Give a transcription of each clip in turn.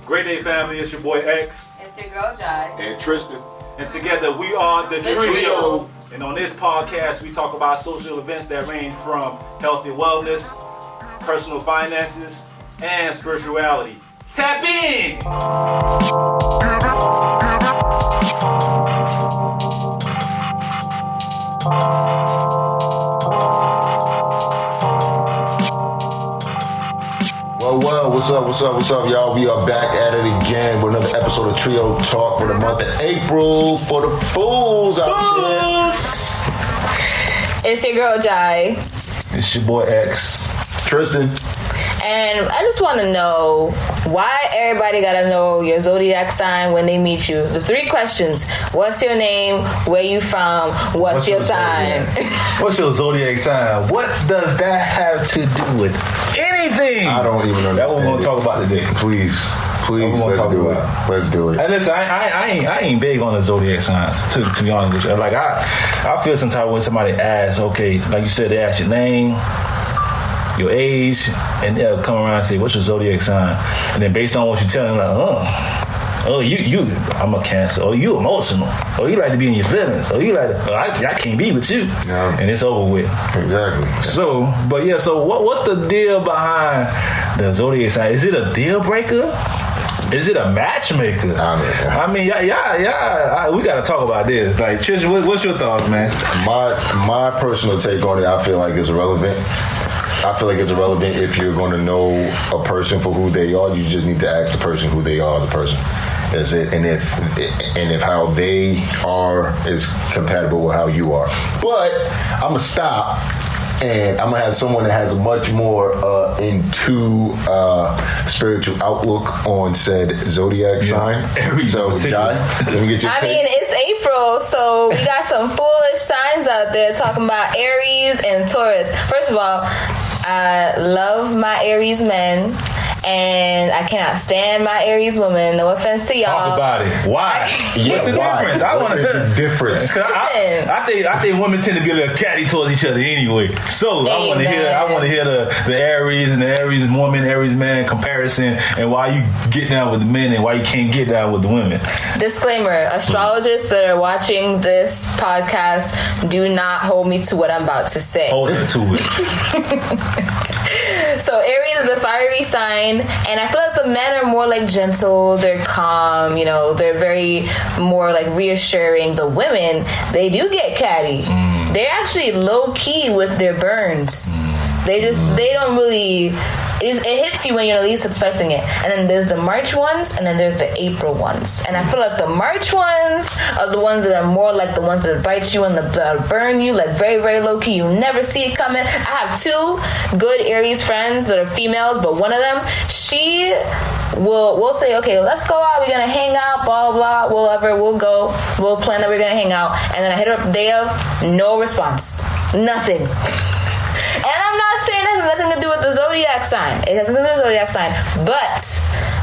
Great day, family. It's your boy X. It's your girl Jai. And Tristan. And together we are the trio. And on this podcast, we talk about social events that range from health and wellness, personal finances, and spirituality. Tap in! Well, what's up, y'all? We are back at it again with another episode of Trio Talk for the month of April for the fools out there. It's your girl Jai. It's your boy X. Tristan. And I just want to know why everybody got to know your zodiac sign when they meet you. The 3 questions. What's your name? Where you from? What's your sign? What's your zodiac sign? What does that have to do with anything? I don't even understand. That's what we're going to talk about today. Please, let's do it. Let's do it. And listen, I ain't big on the zodiac signs, to be honest with you. Like, I feel sometimes when somebody asks, okay, like you said, they ask your name, your age, and they'll come around and say, what's your zodiac sign? And then based on what you tell them, like, you, I'm a Cancer. Oh, you emotional. Oh, you like to be in your feelings. Oh, you like to, I can't be with you. Yeah. And it's over with. Exactly. So what's the deal behind the zodiac sign? Is it a deal breaker? Is it a matchmaker? I mean, yeah. We got to talk about this. Like, Tristan, what's your thoughts, man? My personal take on it, I feel like it's irrelevant. I feel like it's irrelevant if you're going to know a person for who they are. You just need to ask the person who they are as a person. That's it. And if how they are is compatible with how you are. But I'm gonna stop, and I'm gonna have someone that has a much more into spiritual outlook on said zodiac sign. So, Jai, let me get your take. I mean, it's April, so we got some foolish signs out there talking about Aries and Taurus. First of all, I love my Aries men, and I cannot stand my Aries women. No offense to y'all. Talk about it. Why? What's the difference? I want to hear the difference. I think women tend to be a little catty towards each other anyway. So I want to hear the Aries and the Aries woman, Aries man comparison, and why you get down with the men and why you can't get down with the women. Disclaimer: astrologists that are watching this podcast, do not hold me to what I'm about to say. Hold her to it. So Aries is a fiery sign, and I feel like the men are more like gentle, they're calm, they're very more like reassuring. The women, they do get catty. They're actually low key with their burns. They don't really, it hits you when you're least expecting it. And then there's the March ones, and then there's the April ones. And I feel like the March ones are the ones that are more like the ones that bite you and that burn you, like very, very low key. You never see it coming. I have 2 good Aries friends that are females, but one of them, she we'll say, okay, let's go out. We're going to hang out, blah, blah, whatever. We'll go. We'll plan that we're going to hang out. And then I hit her up the day of, no response. Nothing. And I'm not saying it has nothing to do with the zodiac sign. It has nothing to do with the zodiac sign. But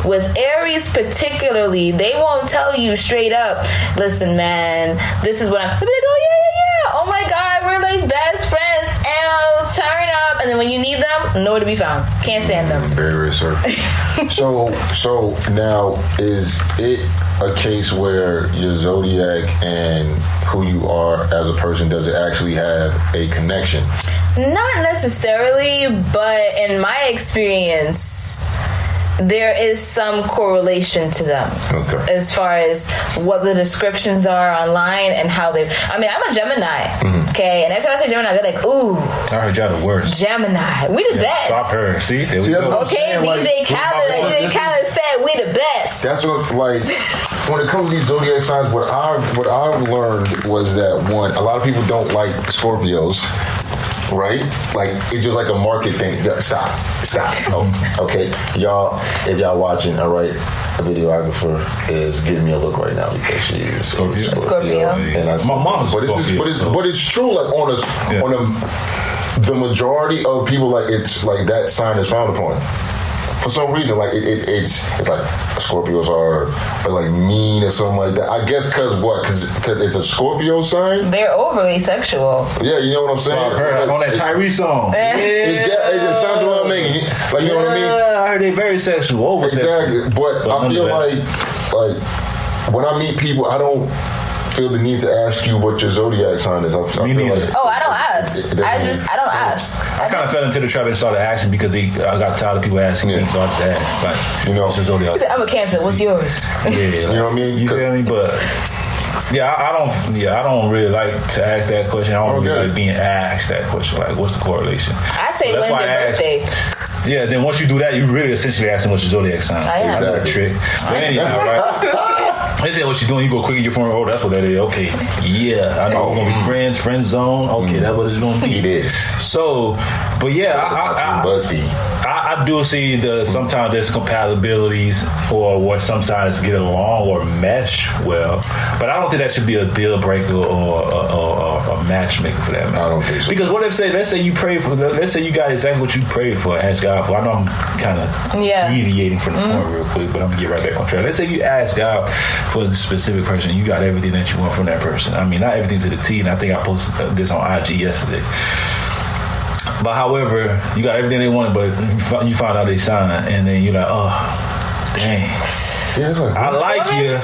with Aries particularly, they won't tell you straight up, listen, man, this is what I'm... They'll be like, oh, yeah. Oh, my God, we're like best friends. And turn up. And then when you need them, nowhere to be found. Can't stand them. Very, very certain. So now, is it a case where your zodiac and who you are as a person, does it actually have a connection? Not necessarily, but in my experience, there is some correlation to them. Okay. As far as what the descriptions are online and how they... I mean, I'm a Gemini, okay? And every time I say Gemini, they're like, ooh. I heard y'all the worst. Gemini. We the best. Stop her. See? There we go. Okay, DJ Khaled said we the best. That's what, like, when it comes to these zodiac signs, what I've learned was that, one, a lot of people don't like Scorpios. Right? Like, it's just like a market thing. Stop. Oh, okay. Y'all, if y'all watching, all right, a videographer is giving me a look right now because she is Scorpio. And I said, my mom's but it's true, like, on the majority of people, like, it's like that sign is frowned upon. for some reason, like it's like Scorpios are like mean or something like that. I guess because it's a Scorpio sign. They're overly sexual. Yeah, you know what I'm saying. I heard like on that Tyrese song. It sounds a little making like, you know what I mean. I heard they very sexual, over exactly. But I feel like when I meet people, I don't feel the need to ask you what your zodiac sign is. I feel like I don't ask. I don't ask. I kind of fell into the trap and started asking because I got tired of people asking me, so I just asked, like, you know, what's your zodiac? I'm a Cancer. What's yours? Yeah, like, you know what I mean. You feel me? But I don't really like to ask that question. I don't really like being asked that question. Like, what's the correlation? I say, when's your birthday? Yeah, then once you do that, you really essentially ask them what's your zodiac sign. I am. Exactly. A trick. But anyhow, right? They say what you doing, you go quick in your phone. Oh, that's what that is. Okay, yeah, I know we're gonna be friend zone. Okay, that's what it's gonna be. It is. So, but yeah, BuzzFeed. I do see sometimes there's compatibilities or where some sides get along or mesh well, but I don't think that should be a deal breaker or a matchmaker for that matter. I don't think so. Because let's say you pray for, let's say you got exactly what you prayed for, ask God for. I know I'm kind of deviating from the point real quick, but I'm gonna get right back on track. Let's say you ask God for the specific person, you got everything that you want from that person. I mean, not everything to the T, and I think I posted this on IG yesterday. But however, you got everything they wanted, but you find out they signed, and then you're like, oh, dang. Yeah, it's like, I like you.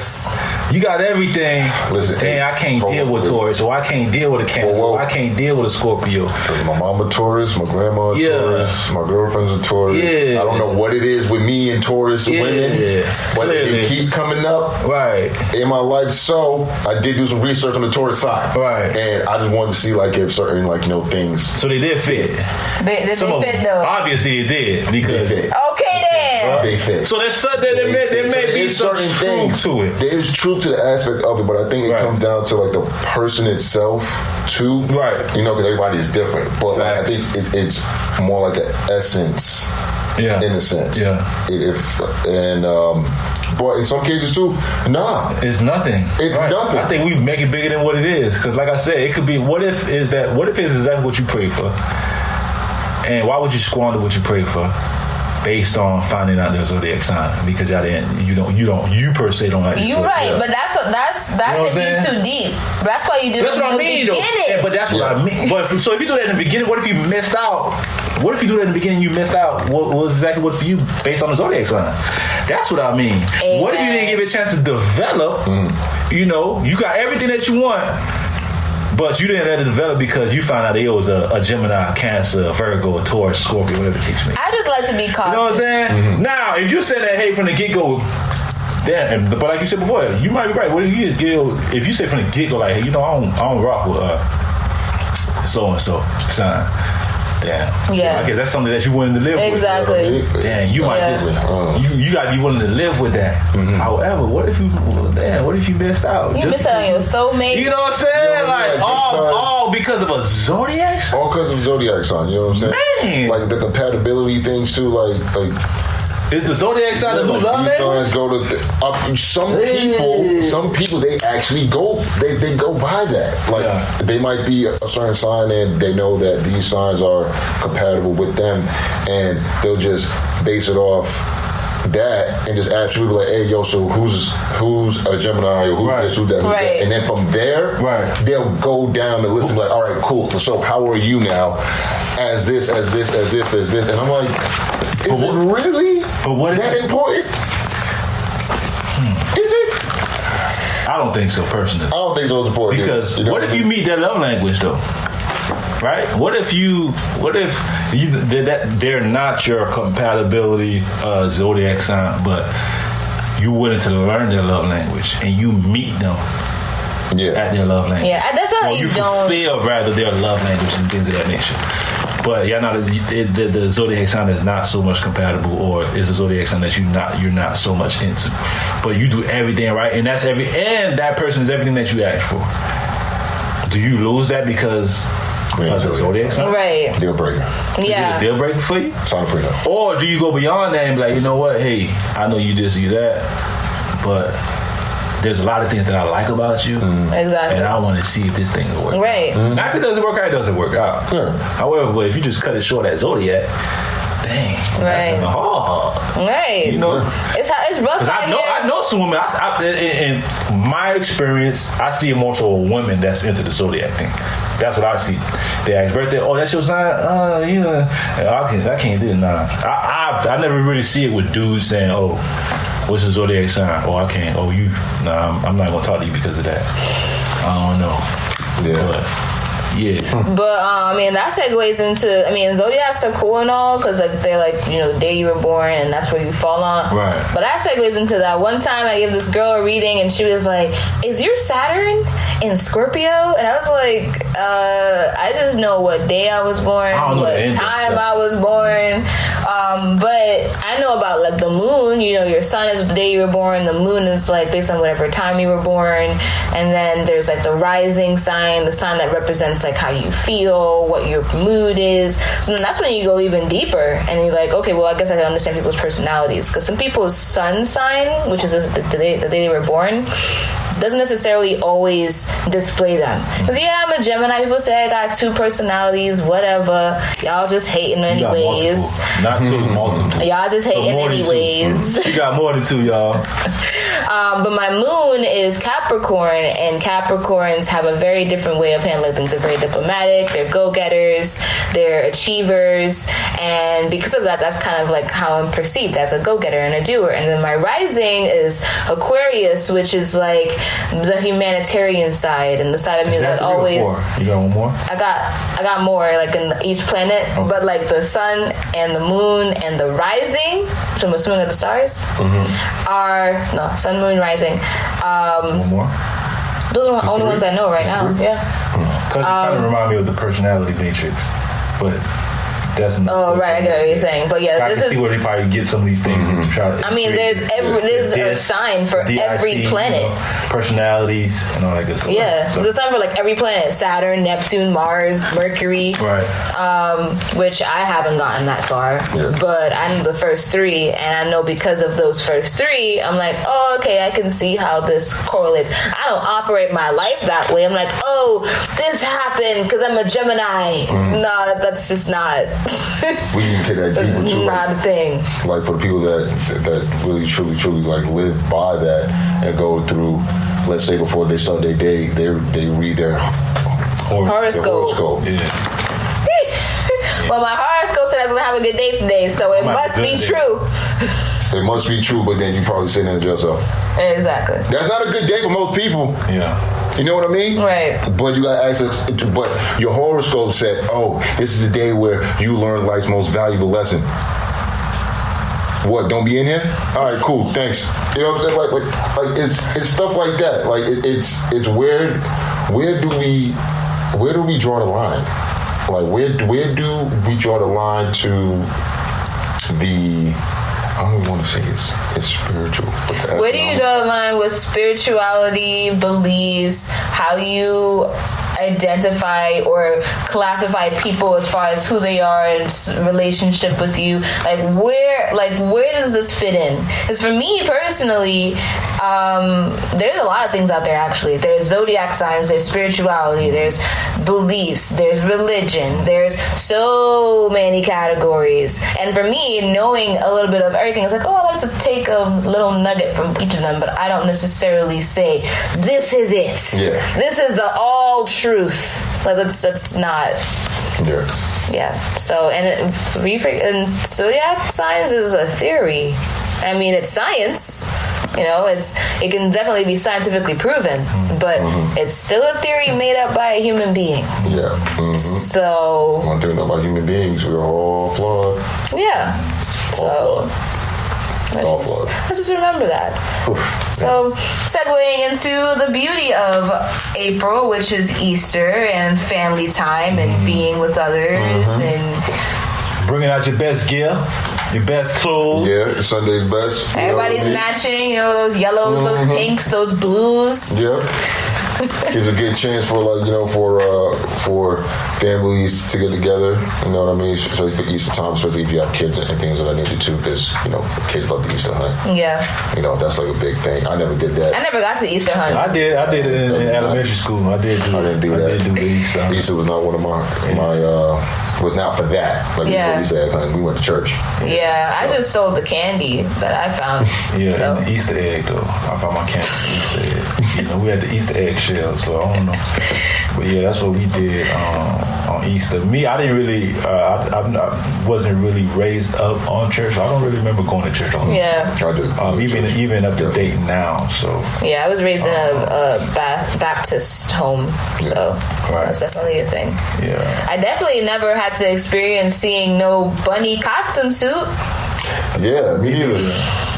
You got everything. Listen, dang, I can't deal with Taurus, or I can't deal with a Cancer, or I can't deal with a Scorpio. My mama Taurus, my grandma Taurus, my girlfriend's a Taurus. Yeah. I don't know what it is with me and Taurus women, but they keep coming up in my life. So I did do some research on the Taurus side, and I just wanted to see like if certain things. So they did fit. They fit though. Obviously they did because they fit. Okay then. They fit. So there's there may be certain things to it. There's truth to the aspect of it, but I think it comes down to like the person itself too. Right. You know, because everybody is different, but like, I think it's more like an essence. Yeah. In a sense. Yeah. But in some cases too, it's nothing. It's nothing. I think we make it bigger than what it is. Because like I said, it could be what if it's exactly what you pray for, and why would you squander what you pray for based on finding out their zodiac sign? Because you per se don't like you right, but that's if you're too deep. That's why you do. That's what I mean, though. Yeah, but that's what I mean. But so if you do that in the beginning, what if you missed out? What if you do that in the beginning? You missed out. What was exactly what's for you based on the zodiac sign? That's what I mean. Amen. What if you didn't give it a chance to develop? You know, you got everything that you want, but you didn't let it develop because you found out it was a Gemini, Cancer, Virgo, Taurus, Scorpio, whatever the case may be. I just like to be cautious. You know what I'm saying? Mm-hmm. Now, if you said that, hey, from the get-go, but like you said before, you might be right. What if you say from the get-go, like, hey, you know, I don't rock with so-and-so sign. Yeah. I guess that's something that you're willing to live with. Exactly. And you might just you gotta be willing to live with that. Mm-hmm. However, what if you missed out? You missed out on your soulmate. You know what I'm saying? Like all because of a zodiac sign? All because of zodiac sign, you know what I'm saying? Man. Like the compatibility things too, like is the zodiac sign the new love language? Some people they actually go they go by that. Like they might be a certain sign and they know that these signs are compatible with them, and they'll just base it off that and just ask people like, hey, yo, so who's a Gemini or who's this, who's that, and then from there, they'll go down the list and be like, all right, cool. So how are you now? As this, and I'm like, is it really that important? Is it? I don't think so, personally. I don't think so. It's important because what if you meet that love language though? Right? What if they're not your compatibility zodiac sign, but you willing to learn their love language and you meet them at their love language? Yeah, that's how you fulfill rather their love language and things of that nature. But the zodiac sign is not so much compatible, or is a zodiac sign that you're not so much into. But you do everything right, and that person is everything that you ask for. Do you lose that because of the zodiac sign? Right. Deal breaker. Yeah. Is it a deal breaker for you? Sign of freedom. Or do you go beyond that and be like, you know what? Hey, I know you this, you that, but there's a lot of things that I like about you. Exactly. And I want to see if this thing will work out. Now, if it doesn't work out, it doesn't work out. Yeah. However, if you just cut it short at zodiac, dang, Right. that's hard. Right. You know, it's rough. because I know some women. In my experience, I see more so a woman that's into the zodiac thing. That's what I see. They ask birthday. Oh, that's your sign. Yeah. I can't do it. Nah. I never really see it with dudes saying, "Oh, what's your zodiac sign?" Oh, I can't. Oh, you. Nah, I'm not gonna talk to you because of that. I don't know. Yeah. But, yeah. But I mean, that segues into. I mean, zodiacs are cool and all because like they're like the day you were born and that's where you fall on. Right. But that segues into that. One time I gave this girl a reading and she was like, "Is your Saturn in Scorpio?" And I was like, "I just know what day I was born, what time I was born." But I know about like the moon. Your sun is the day you were born. The moon is like based on whatever time you were born, and then there's like the rising sign, the sign that represents like how you feel, what your mood is. So then that's when you go even deeper and you're like, okay, well, I guess I can understand people's personalities, because some people's sun sign, which is the day they were born, doesn't necessarily always display them. Because I'm a Gemini. People say I got 2 personalities, whatever. Y'all just hating anyways. Not 2, multiple. Y'all just hating anyways. You got more than 2, y'all. But my moon is Capricorn, and Capricorns have a very different way of handling things. They're very diplomatic, they're go-getters, they're achievers, and because of that, that's kind of like how I'm perceived, as a go-getter and a doer. And then my rising is Aquarius, which is like the humanitarian side, and the side of me that always... You got one more? I got more, like in each planet, but like the sun and the moon and the rising, which I'm assuming are the stars, are... No, sun, moon, rising. One more? Those are the only ones I know right now. Yeah. Because it kind of remind me of the personality matrix, but that's not. Oh, right, I get what you're saying. But yeah, I can see where they probably get some of these things. And try to there's a sign for every planet. Personalities and all that good stuff. Yeah, there's a sign for like every planet: Saturn, Neptune, Mars, Mercury. Right. Which I haven't gotten that far, but I know the first 3, and I know because of those first 3, I'm like, oh, okay, I can see how this correlates. I don't operate my life that way. I'm like, oh, this happened because I'm a Gemini. No, that's just not. We need to take that deeper too. Not a thing. Like for the people that really truly like live by that and go through, let's say before they start their day, they read their horoscope. Yeah. Well, my horoscope said I was gonna have a good day today, so it must be true. It must be true, but then you probably saying that to yourself. Exactly. That's not a good day for most people. Yeah. You know what I mean? Right. But you got access. But your horoscope said, "Oh, this is the day where you learn life's most valuable lesson." What? Don't be in here? All right, cool. Thanks. You know what I'm saying? Like it's stuff like that. Like it's where do we draw the line? Like where do we draw the line to the? I don't want to say it's spiritual. Where do you draw the line with spirituality, beliefs, how you identify or classify people as far as who they are in relationship with you? Where does this fit in? Because for me personally, there's a lot of things out there actually. There's zodiac signs, there's spirituality, there's beliefs, there's religion, there's so many categories. And for me, knowing a little bit of everything, it's like, oh, I like to take a little nugget from each of them, but I don't necessarily say, this is it. Yeah. This is the all truth. Like that's not. Yeah. So and zodiac signs is a theory. I mean, it's science. It can definitely be scientifically proven, but it's still a theory made up by a human being. Yeah. So one thing about human beings, we're all flawed. Yeah. Let's just remember that. So, segueing into the beauty of April, which is Easter and family time and being with others and bringing out your best gear, your best clothes. Yeah, Sunday's best. Everybody's matching, those yellows, those pinks, those blues. Yeah. Gives a good chance for for families to get together. You know what I mean? Especially for Easter time, especially if you have kids and things of that nature too, because kids love the Easter hunt. Yeah. That's like a big thing. I never did that. I never got to Easter hunt. I did it in elementary school. I didn't do the Easter. Easter was not one of my was not for that. Like we said, we went to church. Yeah, so. I just stole the candy that I found. Yeah, and the Easter egg though. I found my candy Easter egg. We had the Easter egg shell, so I don't know. But yeah, that's what we did on Easter. Me, I didn't really. I wasn't really raised up on church. I don't really remember going to church on Easter. Yeah, I did. Even up to date now. So yeah, I was raised in a Baptist home, so that's definitely a thing. Yeah, I definitely never had to experience seeing no bunny costume suit. Yeah, me neither.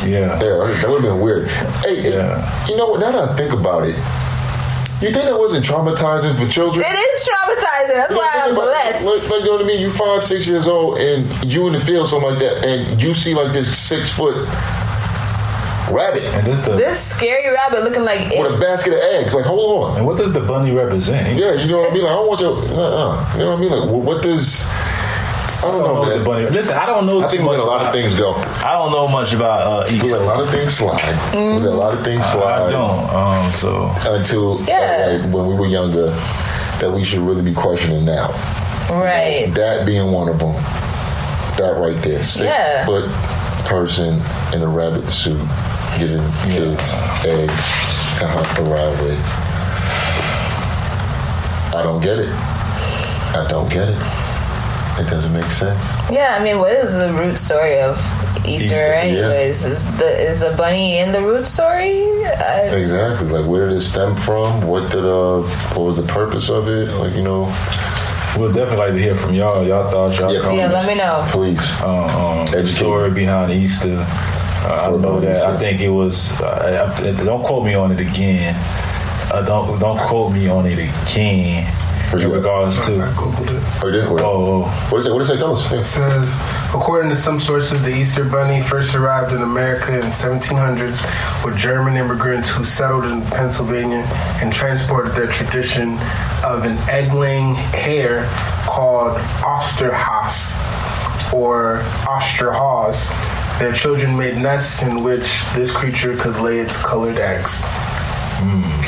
Yeah, that would have been weird. Hey, you know what? Now that I think about it, you think that wasn't traumatizing for children? It is traumatizing. That's why I'm blessed. Like, you know what I mean? You're 5, 6 years old, and you in the field, something like that, and you see like this 6-foot rabbit. And this scary rabbit looking like with a basket of eggs. Like, hold on. And what does the bunny represent? Yeah, you know what I mean? Like, I don't want you. You know what I mean? Like, what does? I don't know, man. The bunny. Listen, I don't know. I think we let a lot of things go. I don't know much about Easter. We let a lot of things slide. We let a lot of things slide. I don't. Until like, when we were younger, that we should really be questioning now. Right. That being one of them. That right there. 6-foot person in a rabbit suit giving kids eggs to hunt around with. I don't get it. It doesn't make sense. Yeah, I mean, what is the root story of Easter anyways? Yeah. Is the bunny in the root story? Exactly. Like, where did it stem from? What was the purpose of it? Like, we'll definitely like to hear from y'all. Y'all thoughts, y'all comments. Yeah, let me know. Please. The story behind Easter. I don't know that. I think it was. Don't quote me on it again. Don't quote me on it again. In regards to, I googled it. Oh, you did? What does it say? Tell us. It says, according to some sources, the Easter Bunny first arrived in America in 1700s with German immigrants who settled in Pennsylvania and transported their tradition of an egg-laying hare called Osterhase or Osterhase. Their children made nests in which this creature could lay its colored eggs.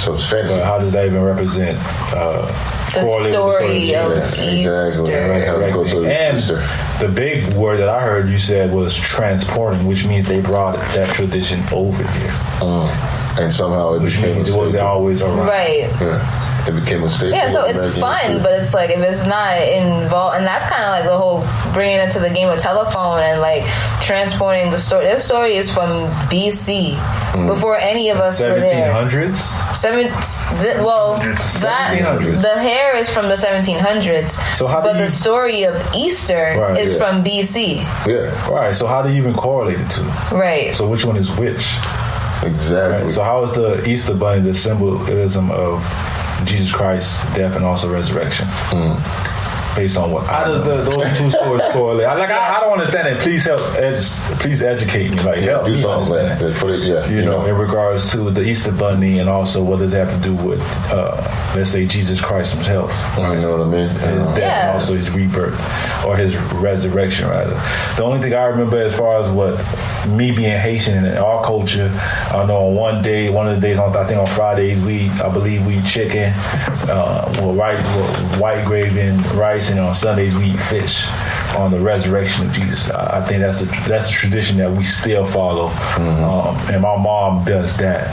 So it's fancy. How does that even represent the story of Easter? Exactly. And the big word that I heard you said was transporting, which means they brought that tradition over here. And somehow it became a staple. It wasn't always around. Right. Yeah. It became a staple. Yeah, so it's fun, but it's like if it's not involved, and that's kind of like the whole bringing it to the game of telephone and like transporting the story. This story is from BC, before any of us were there. 1700s? 1700s. The hair is from the 1700s, so the story of Easter is from BC. Yeah. Right, so how do you even correlate the two? Right. So which one is which? Exactly. Right, so how is the Easter bunny the symbolism of Jesus Christ's death and also resurrection? Based on what? How does those two stories correlate? I don't understand it. Please help. Please educate me. Like, help me understand it. Put it, in regards to the Easter bunny, and also what does it have to do with, let's say, Jesus Christ himself? You know what I mean? His death and also his rebirth, or his resurrection, rather. The only thing I remember as far as what me being Haitian in our culture, I know on one of the days, I think on Fridays, I believe we eat chicken, white gravy and rice. And on Sundays we eat fish on the resurrection of Jesus. I think that's a tradition that we still follow, and my mom does that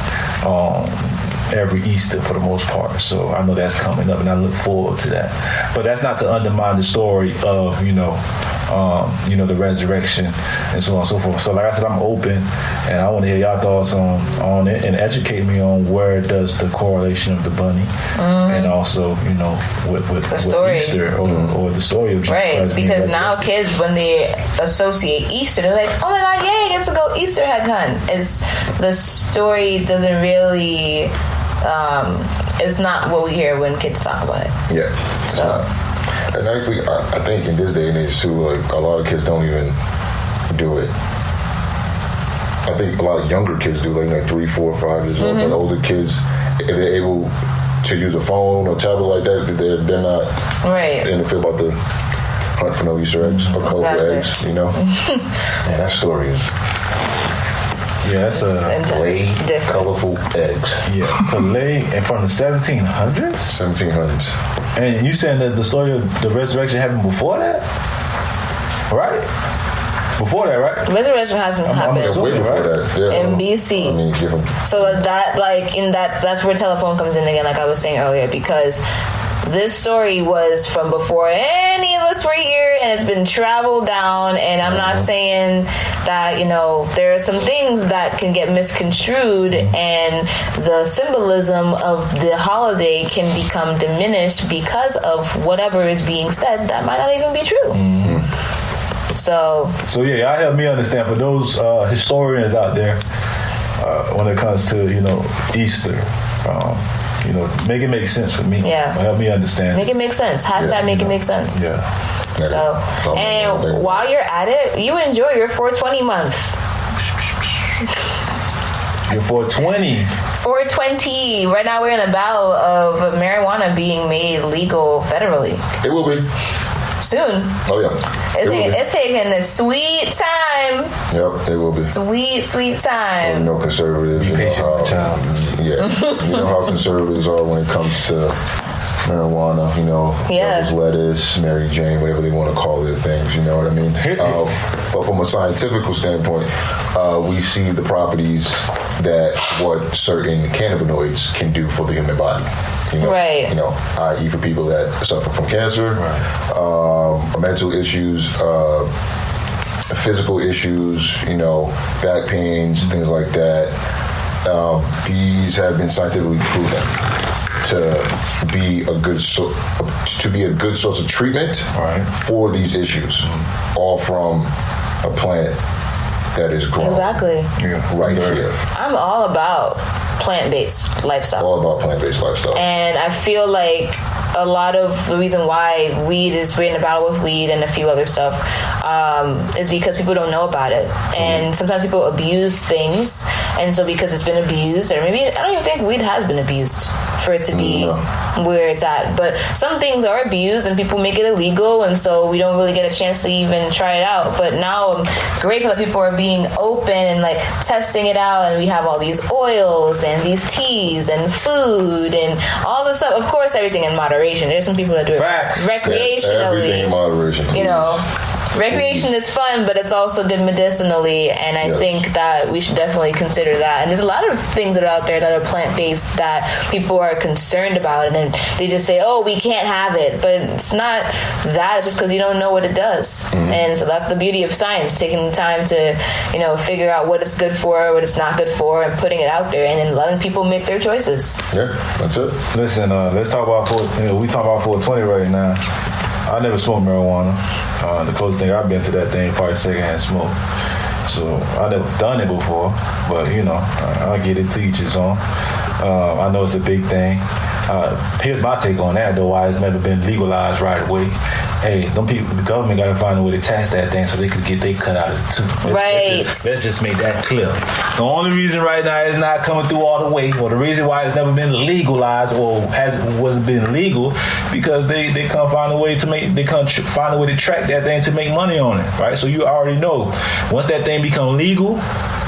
every Easter for the most part. So I know that's coming up, and I look forward to that. But that's not to undermine the story of the resurrection and so on and so forth. So like I said, I'm open, and I want to hear y'all thoughts on it and educate me on where does the correlation of the bunny and also with Easter or the story of Jesus Christ. Because now kids, when they associate Easter, they're like, oh my God, yay, I get to go Easter egg hunt. The story doesn't really it's not what we hear when kids talk about it. Yeah, it's not. And actually, I think in this day and age too, like a lot of kids don't even do it. I think a lot of younger kids do, like 3, 4, 5 years old. But older kids, if they're able to use a phone or tablet like that, they're not in the field about the hunt for no Easter eggs or colorful eggs, you know? Man, that story is... Yeah, that's lay colorful eggs. Yeah, to lay in front of 1700s? 1700s. And you saying that the story of the resurrection happened before that? Right? Before that, right? Resurrection hasn't happened. Way before that. Yeah. In BC. I mean, so that, like, that's where telephone comes in again, like I was saying earlier, because this story was from before any of us were here, and it's been traveled down. And I'm not saying that, you know, there are some things that can get misconstrued, and the symbolism of the holiday can become diminished because of whatever is being said that might not even be true. So yeah, help me understand for those historians out there when it comes to, you know, Easter. You know, make it make sense for me. Yeah. Help me understand. Make it make sense. Hashtag make it make sense. Yeah. So, and while you're at it, you enjoy your 420 month. Your 420. 420. Right now we're in a battle of marijuana being made legal federally. It will be. Soon. Oh, yeah. It's taking a sweet time. Yep, it will be. Sweet time. You know, conservatives, you know how, you know how conservatives are when it comes to marijuana, you know, devil's lettuce, Mary Jane, whatever they want to call their things, you know what I mean? But from a scientific standpoint, we see the properties that what certain cannabinoids can do for the human body. You know, right. You know, i.e. for people that suffer from cancer, mental issues, physical issues, you know, back pains, things like that. These have been scientifically proven to be a good source of treatment for these issues, all from a plant that is grown right here. I'm all about plant-based lifestyle. All about plant-based lifestyle. And I feel like a lot of the reason why weed is we're in a battle with weed and a few other stuff is because people don't know about it. And sometimes people abuse things. And so because it's been abused, or maybe, I don't even think weed has been abused for it to be where it's at. But some things are abused and people make it illegal, and so we don't really get a chance to even try it out. But now I'm grateful that people are being open and like testing it out, and we have all these oils and these teas and food and all this stuff. Of course, everything in moderation. There's some people that do it recreationally. Everything in moderation. You know, recreation is fun, but it's also good medicinally, and I think that we should definitely consider that. And there's a lot of things that are out there that are plant-based that people are concerned about, and they just say, oh, we can't have it. But it's not that. It's just because you don't know what it does. And so that's the beauty of science, taking the time to, you know, figure out what it's good for, what it's not good for, and putting it out there, and then letting people make their choices. Yeah, that's it. Listen, let's talk about we talk about 420 right now. I never smoked marijuana. The closest thing I've been to that thing probably secondhand smoke. So I never done it before, but you know, I get it, to each his own. I know it's a big thing. Here's my take on that, though, why it's never been legalized right away. Hey, them people, the government got to find a way to tax that thing so they could get their cut out of it too. Let's just make that clear. The only reason right now it's not coming through all the way, or the reason why it's never been legalized or wasn't been legal, because they can't find a way to find a way to track that thing to make money on it, right? So you already know once that thing become legal,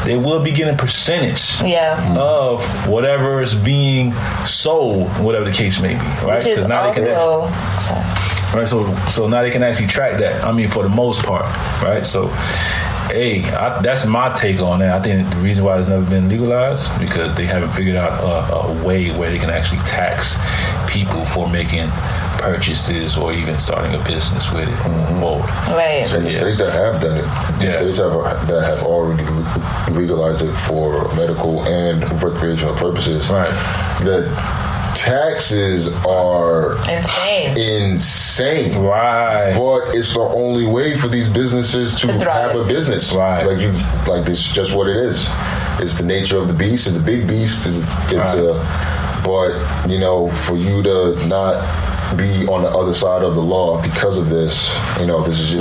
they will be getting a percentage of whatever is being sold, whatever the case may be, right? Which is now right, so now they can actually track that. I mean, for the most part, right? So, that's my take on that. I think the reason why it's never been legalized because they haven't figured out a way where they can actually tax people for making purchases or even starting a business with it. Right. And the states that have done it, the states that have already legalized it for medical and recreational purposes, the taxes are insane. Right. But it's the only way for these businesses to have a business. Right. Like this is just what it is. It's the nature of the beast. It's a big beast. But you know, for you to not be on the other side of the law because of this. You know, this is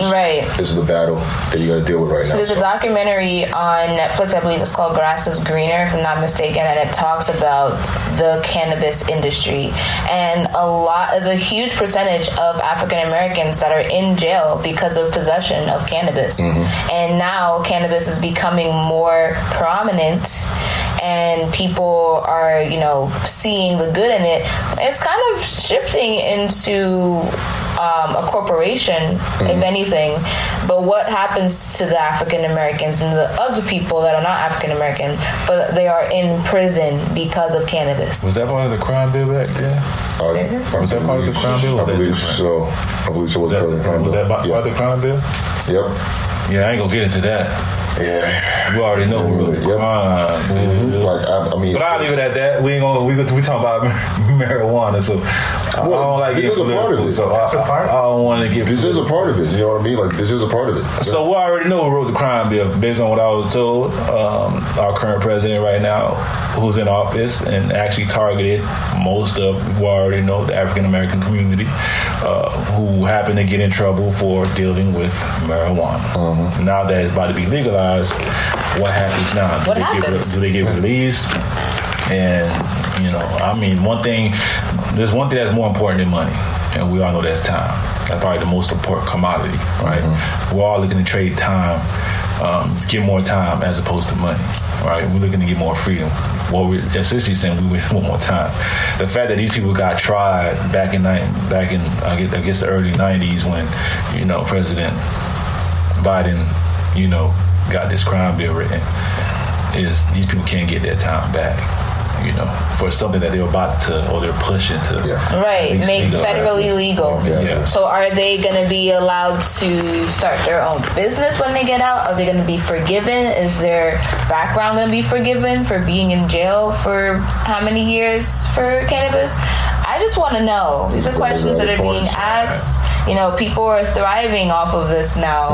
the battle that you got to deal with right now. So there's a documentary on Netflix, I believe it's called Grass is Greener, if I'm not mistaken, and it talks about the cannabis industry. And there's a huge percentage of African Americans that are in jail because of possession of cannabis. And now cannabis is becoming more prominent, and people are, seeing the good in it. It's kind of shifting into a corporation, if anything. But what happens to the African Americans and the other people that are not African American, but they are in prison because of cannabis? Was that part of the crime bill back then? Was that part of the crime bill? I believe so. Was that part of the crime bill? Yep. Yeah, I ain't gonna get into that. Yeah, we already know who the crime. But I'll leave it at that. We talking about marijuana, so I don't like this it. Is a part of it. So I don't want to get. This is a part of it. You know what I mean? Like, this is a part of it. Yeah. So we already know who wrote the crime bill, based on what I was told. Our current president right now, who's in office and actually targeted most of, we already know, the African American community, who happen to get in trouble for dealing with marijuana. Now that it's about to be legalized, what happens now? Do they get released? And, there's one thing that's more important than money, and we all know that's time. That's probably the most important commodity, right? We're all looking to trade time, get more time as opposed to money, right? We're looking to get more freedom. What we're essentially saying, we want more time. The fact that these people got tried back in I guess the early 90s when, President Biden, got this crime bill written, is these people can't get their time back, for something that they're about to, or they're pushing to. Make federally legal. So are they going to be allowed to start their own business when they get out? Are they going to be forgiven? Is their background going to be forgiven for being in jail for how many years for cannabis? I just want to know. These are questions that are being asked. People are thriving off of this now.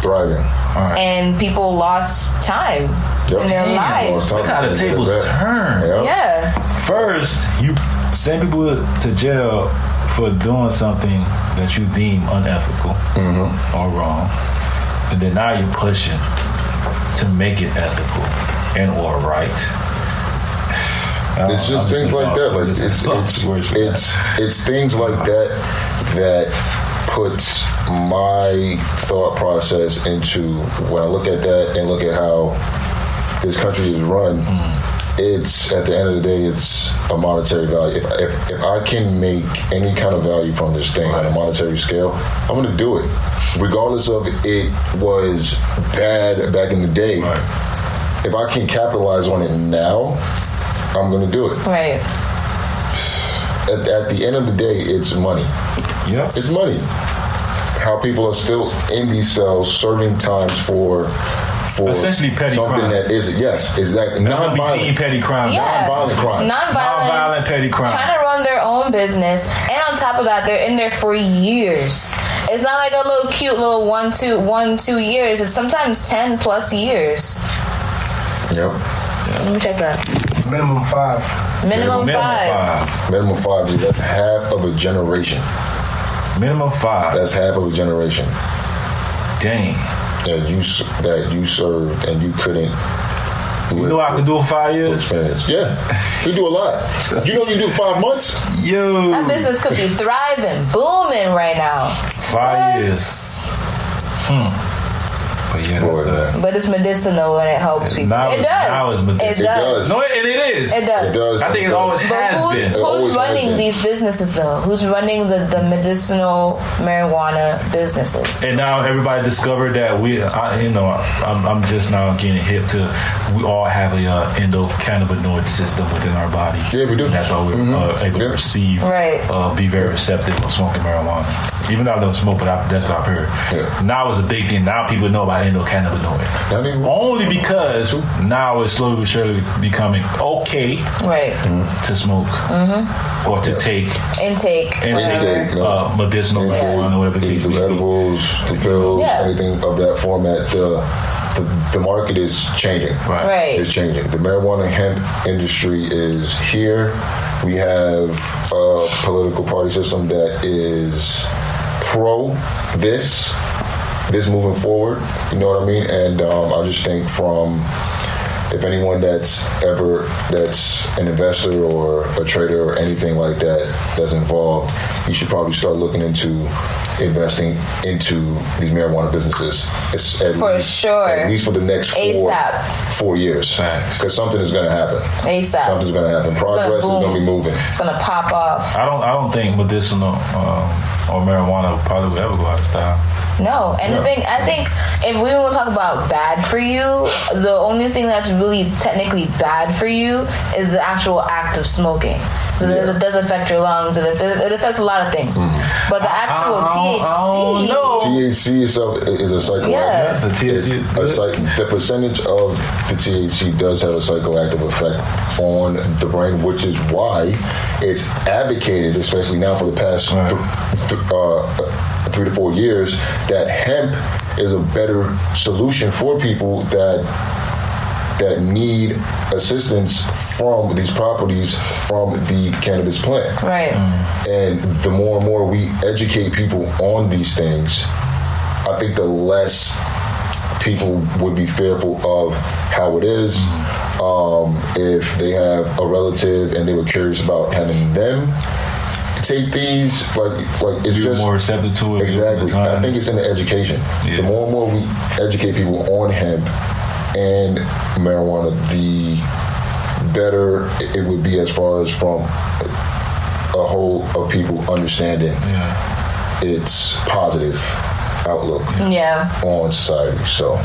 Thriving. Right. And people lost time in their lives. Look how the tables turn. Yeah. First, you send people to jail for doing something that you deem unethical or wrong. And then now you're pushing to make it ethical and or right. It's just things like that. Like it's things like that puts my thought process into, when I look at that and look at how this country is run. It's, at the end of the day, it's a monetary value. If I can make any kind of value from this thing on a monetary scale, I'm going to do it, regardless of it was bad back in the day. If I can capitalize on it now, I'm going to do it. At the end of the day, it's money. It's money. How people are still in these cells serving times for essentially petty something crime. That is, yes, exactly. Non-violent petty crime. Non-violent crime. Non-violent petty crime. Trying to run their own business, and on top of that, they're in there for years. It's not like a little cute little 2 years. It's sometimes 10 plus years. Let me check that. Minimum 5. Minimum 5. Minimum 5. Dude, that's half of a generation. Minimum 5. That's half of a generation. Dang. That you served and you couldn't. You know I could do it for 5 years? Yeah. You do a lot. You do 5 months? Yo. That business could be thriving, booming right now. 5 years. But yeah, but it's medicinal and it helps people. It does. Now it's medicinal. It does. No, and it is. It does. It does. I think it always has been. Who's running these businesses though? Who's running the medicinal marijuana businesses? And now everybody discovered that I'm just now getting hip to, we all have a endocannabinoid system within our body. Yeah, we do. And that's why we're able to perceive, be very receptive of smoking marijuana. Even though I don't smoke, but that's what I've heard. Yeah. Now it's a big thing. Now people know about endocannabinoid. Only because now it's slowly but surely becoming okay to smoke or to take. Intake Medicinal marijuana, whatever the case may be. The edibles, the pills, anything of that format. the market is changing. Right. It's changing. The marijuana hemp industry is here. We have a political party system that is pro this moving forward. You know what I mean? And I just think if anyone that's an investor or a trader or anything like that's involved, you should probably start looking into investing into these marijuana businesses. At least for the next 4 years. Because something is going to happen. ASAP. Something's going to happen. Progress is going to be moving. It's going to pop off. I don't think medicinal or marijuana probably will ever go out of style. No, and the thing, I think if we want to talk about bad for you, the only thing that's really technically bad for you is the actual act of smoking. So it does affect your lungs, and it affects a lot of things. But the actual THC itself is a psychoactive. Yeah. The THC. The percentage of the THC does have a psychoactive effect on the brain, which is why it's advocated, especially now for the past 3 to 4 years, that hemp is a better solution for people that need assistance from these properties from the cannabis plant. Right. And the more and more we educate people on these things, I think the less people would be fearful of how it is. If they have a relative and they were curious about having them take these, like it's You're just more receptive to it. Exactly. I think it's in the education. Yeah. The more and more we educate people on hemp and marijuana, the better it would be as far as from a whole of people understanding its positive outlook on society. So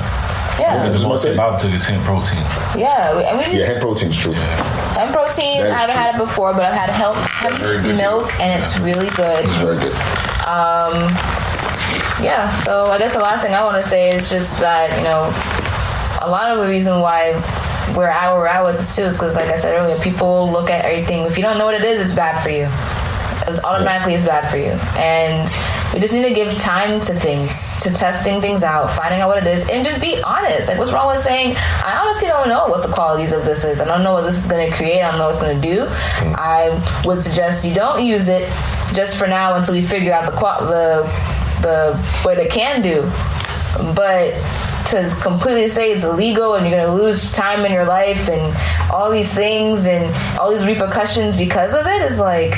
yeah, the most thing I took is hemp protein. Hemp protein is true. Hemp protein, I haven't had it before, but I've had hemp milk, and it's really good. It's very good. So I guess the last thing I want to say is just that, a lot of the reason why we're at with this too is because, like I said earlier, people look at everything. If you don't know what it is, it's bad for you. It's automatically it's bad for you. And we just need to give time to things, to testing things out, finding out what it is, and just be honest. Like, what's wrong with saying, I honestly don't know what the qualities of this is. I don't know what this is going to create. I don't know what it's going to do. I would suggest you don't use it just for now until you figure out the what it can do. But to completely say it's illegal and you're going to lose time in your life and all these things and all these repercussions because of it is, like,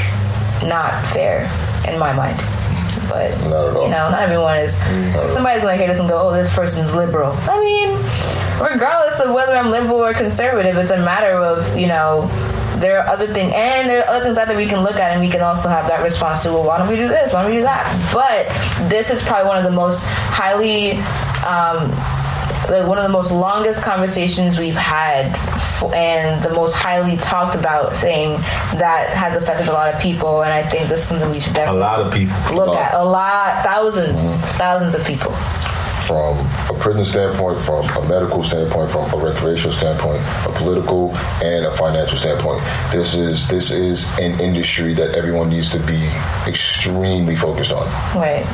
not fair in my mind. But, not everyone is. Somebody's going to hear this and go, oh, this person's liberal. I mean, regardless of whether I'm liberal or conservative, it's a matter of, there are other things, and there are other things out there we can look at, and we can also have that response to, well, why don't we do this? Why don't we do that? But this is probably one of the most highly, one of the most longest conversations we've had, and the most highly talked about thing that has affected a lot of people. And I think this is something we should definitely look at. Thousands of people. From a prison standpoint, from a medical standpoint, from a recreational standpoint, a political and a financial standpoint, this is an industry that everyone needs to be extremely focused on. Right.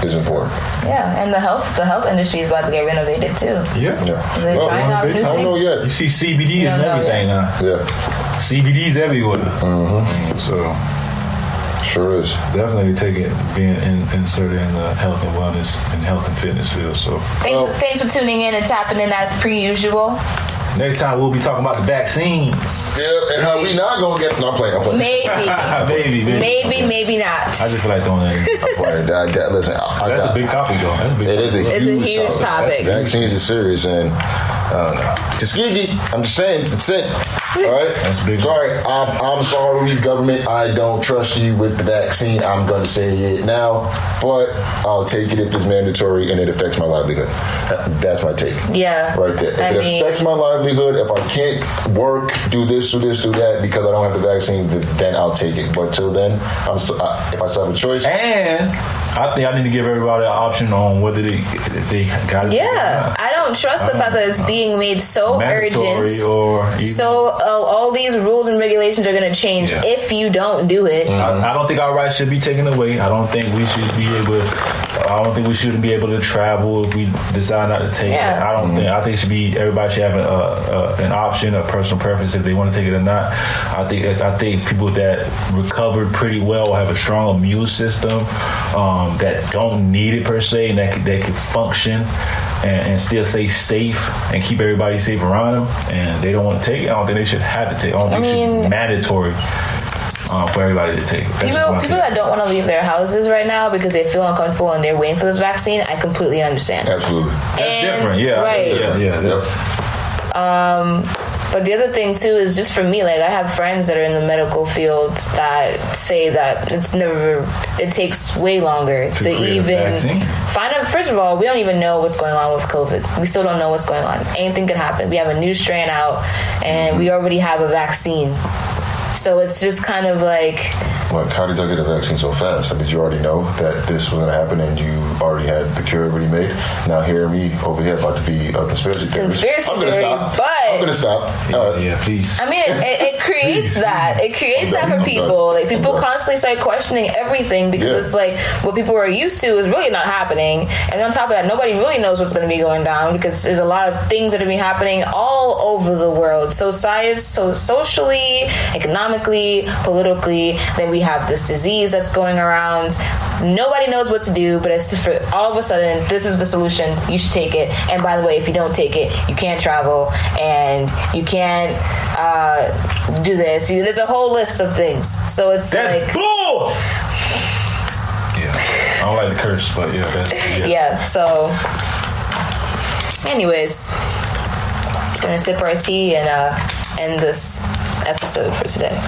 Is important. Yeah, and the health industry is about to get renovated too. Yeah. They're trying out new things. I don't know yet. You see CBD and everything now. Yeah. CBD's everywhere. So sure is. Definitely being inserted in the health and wellness and health and fitness field. So thanks for tuning in and tapping in as per usual. Next time we'll be talking about the vaccines. Yeah, and how we not gonna get? No, I'm playing. Maybe not. I just like throwing that in. Listen, that's a big topic, though. It's a huge topic. Vaccines are serious, and Tuskegee. I'm just saying, that's it. All right. That's big. Sorry, I'm sorry, government. I don't trust you with the vaccine. I'm going to say it now, but I'll take it if it's mandatory and it affects my livelihood. That's my take. Yeah. Right there. If it affects my livelihood, if I can't work, do this, do that because I don't have the vaccine, then I'll take it. But till then, if I still have a choice. And I think I need to give everybody an option on whether if they got it. Yeah, I don't trust the fact that it's being made so urgent, so all these rules and regulations are going to change if you don't do it. I don't think our rights should be taken away. I don't think we should be able. I don't think we shouldn't be able to travel if we decide not to take it. I don't think. I think it should be. Everybody should have an option, a personal preference if they want to take it or not. I think people that recovered pretty well have a strong immune system that don't need it per se, and that can function and still stay safe and keep everybody safe around them. And they don't want to take it. I don't think they should have to take it. I don't think it should be mandatory for everybody to take it. People that don't want to leave their houses right now because they feel uncomfortable and they're waiting for this vaccine, I completely understand. Absolutely. That's different. Yeah. Right. But the other thing too is just for me, like I have friends that are in the medical field that say that it takes way longer to even find out. First of all, we don't even know what's going on with COVID. We still don't know what's going on. Anything could happen. We have a new strain out and we already have a vaccine. So it's just kind of like... Like, how did y'all get a vaccine so fast? Like, did you already know that this was going to happen and you already had the cure already made? Now hear me over here about to be a conspiracy theorist. I'm going to stop. Please. I mean, it creates that. It creates that for people. Like, people constantly start questioning everything because it's like what people are used to is really not happening. And on top of that, nobody really knows what's going to be going down because there's a lot of things that are going to be happening all over the world. So socially, economically, politically, then we have this disease that's going around. Nobody knows what to do, but it's for all of a sudden, this is the solution. You should take it. And by the way, if you don't take it, you can't travel and you can't do this. There's a whole list of things. So it's that's like bull. Yeah, I don't like the curse, but So, anyways, just gonna sip our tea and end this episode for today.